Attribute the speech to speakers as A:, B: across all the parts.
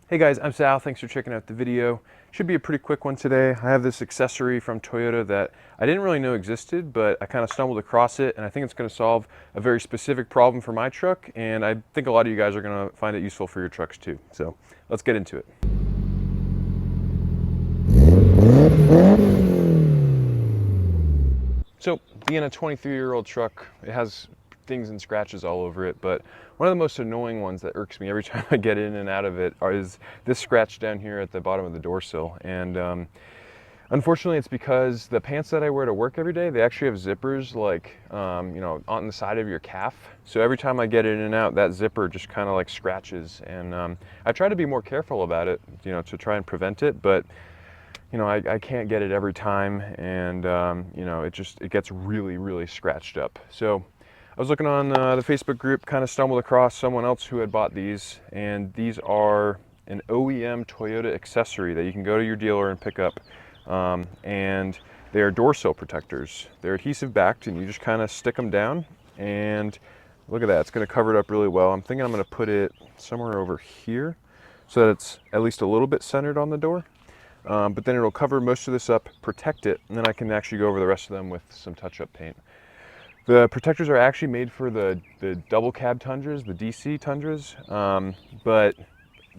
A: Hey guys, I'm Sal. Thanks for checking out the video. Should be a pretty quick one today. I have this accessory from Toyota that I didn't really know existed, but I kind of stumbled across it, and I think it's going to solve a very specific problem for my truck, and I think a lot of you guys are going to find it useful for your trucks too. So let's get into it. So being a 23-year-old truck, it has things and scratches all over it, but one of the most annoying ones that irks me every time I get in and out of it is this scratch down here at the bottom of the door sill. And unfortunately, it's because the pants that I wear to work every day, they actually have zippers like, on the side of your calf. So every time I get in and out, that zipper just kind of like scratches. And I try to be more careful about it, to try and prevent it, but I can't get it every time, and it gets really, really scratched up. So I was looking on the Facebook group, kind of stumbled across someone else who had bought these, and these are an OEM Toyota accessory that you can go to your dealer and pick up, and they are door sill protectors. They're adhesive backed, and you just kind of stick them down, and look at that, it's going to cover it up really well. I'm thinking I'm going to put it somewhere over here so that it's at least a little bit centered on the door. But then it'll cover most of this up, protect it, and then I can actually go over the rest of them with some touch-up paint. The protectors are actually made for the double cab Tundras, the DC Tundras, but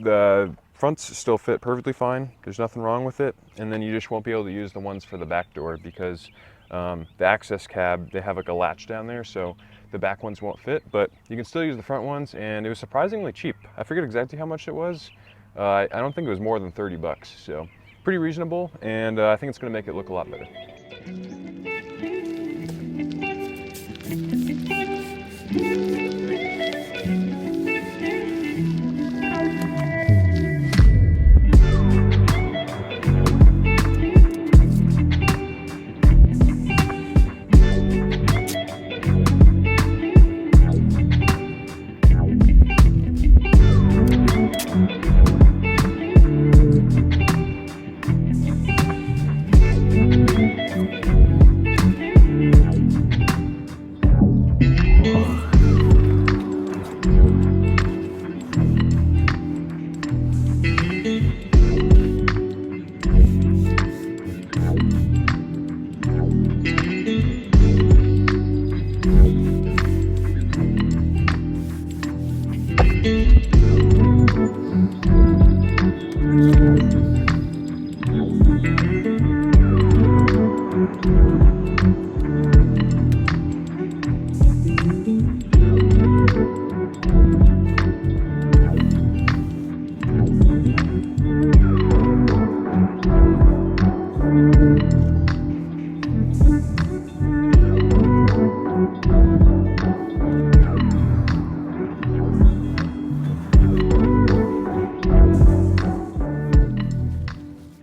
A: the fronts still fit perfectly fine. There's nothing wrong with it. And then you just won't be able to use the ones for the back door because the access cab, they have like a latch down there, so the back ones won't fit, but you can still use the front ones, and it was surprisingly cheap. I forget exactly how much it was. I don't think it was more than 30 bucks, so pretty reasonable, and I think it's going to make it look a lot better.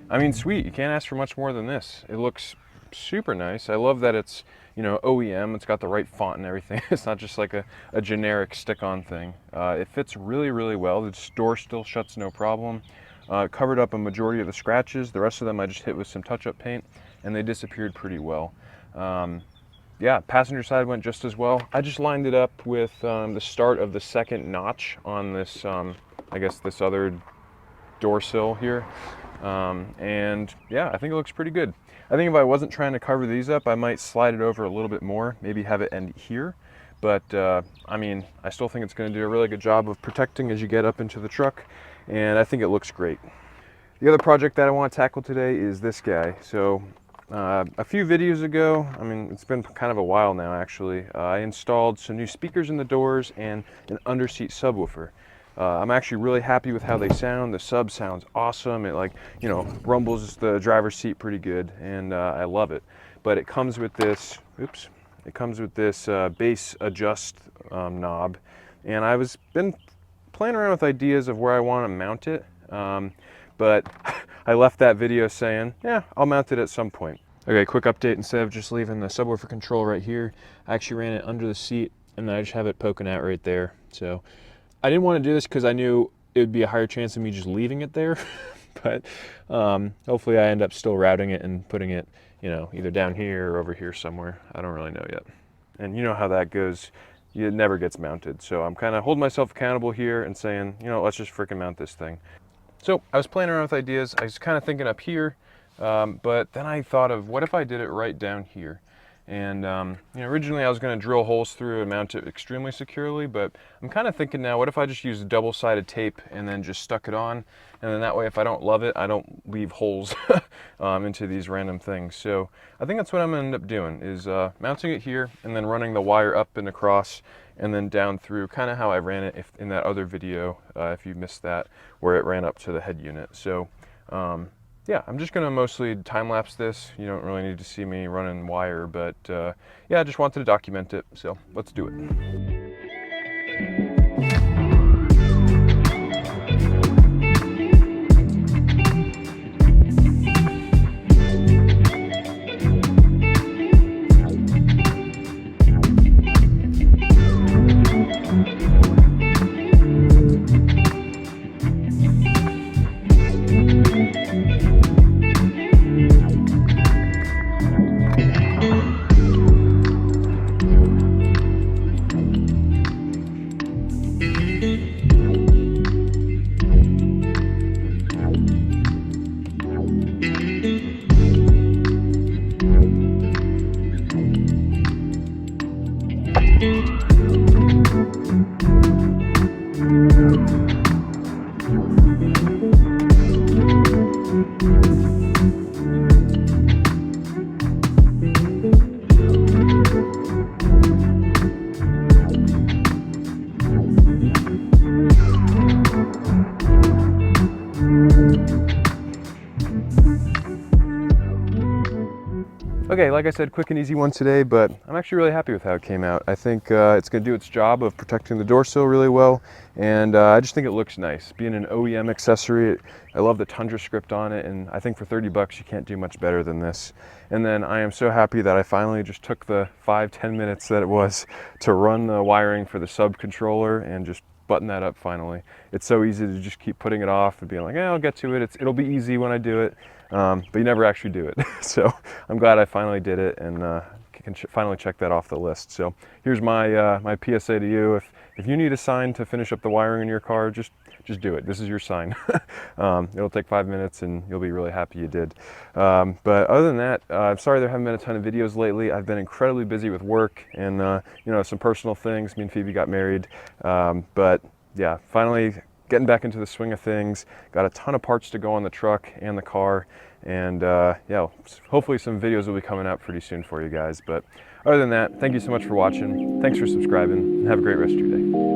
A: I mean, sweet, you can't ask for much more than this. It looks super nice. I love that it's, OEM, it's got the right font and everything. It's not just like a generic stick-on thing. It fits really, really well. The door still shuts no problem. Covered up a majority of the scratches. The rest of them I just hit with some touch-up paint, and they disappeared pretty well. Yeah, passenger side went just as well. I just lined it up with the start of the second notch on this, I guess this other door sill here. And yeah, I think it looks pretty good. I think if I wasn't trying to cover these up, I might slide it over a little bit more, maybe have it end here. But I mean, I still think it's going to do a really good job of protecting as you get up into the truck, and I think it looks great. The other project that I want to tackle today is this guy. So a few videos ago, I mean, it's been kind of a while now actually, I installed some new speakers in the doors and an underseat subwoofer. I'm actually really happy with how they sound. The sub sounds awesome. It rumbles the driver's seat pretty good, and I love it. But it comes with this, bass adjust knob, and I was been playing around with ideas of where I want to mount it, but I left that video saying, yeah, I'll mount it at some point. Okay, quick update. Instead of just leaving the subwoofer control right here, I actually ran it under the seat, and then I just have it poking out right there. So I didn't want to do this because I knew it would be a higher chance of me just leaving it there, but hopefully I end up still routing it and putting it, either down here or over here somewhere. I don't really know yet. And you know how that goes. It never gets mounted. So I'm kind of holding myself accountable here and saying, let's just freaking mount this thing. So I was playing around with ideas. I was kind of thinking up here, but then I thought of what if I did it right down here? And originally I was going to drill holes through and mount it extremely securely, but I'm kind of thinking now, what if I just used double-sided tape and then just stuck it on, and then that way if I don't love it, I don't leave holes into these random things. So I think that's what I'm going to end up doing, is mounting it here and then running the wire up and across and then down through, kind of how I ran it in that other video, if you missed that, where it ran up to the head unit. So yeah, I'm just going to mostly time-lapse this. You don't really need to see me running wire, but yeah, I just wanted to document it, so let's do it. Okay, like I said, quick and easy one today, but I'm actually really happy with how it came out. I think it's going to do its job of protecting the door sill really well, and I just think it looks nice. Being an OEM accessory, I love the Tundra script on it, and I think for 30 bucks you can't do much better than this. And then I am so happy that I finally just took the 5-10 minutes that it was to run the wiring for the sub controller and just button that up finally. It's so easy to just keep putting it off and being like, I'll get to it. It'll be easy when I do it. But you never actually do it. So I'm glad I finally did it and can finally check that off the list. So here's my my PSA to you. If you need a sign to finish up the wiring in your car, just do it. This is your sign. It'll take 5 minutes and you'll be really happy you did. But other than that, I'm sorry there haven't been a ton of videos lately. I've been incredibly busy with work and some personal things. Me and Phoebe got married. But yeah, finally getting back into the swing of things. Got a ton of parts to go on the truck and the car. And yeah, hopefully some videos will be coming out pretty soon for you guys. But other than that, thank you so much for watching. Thanks for subscribing and have a great rest of your day.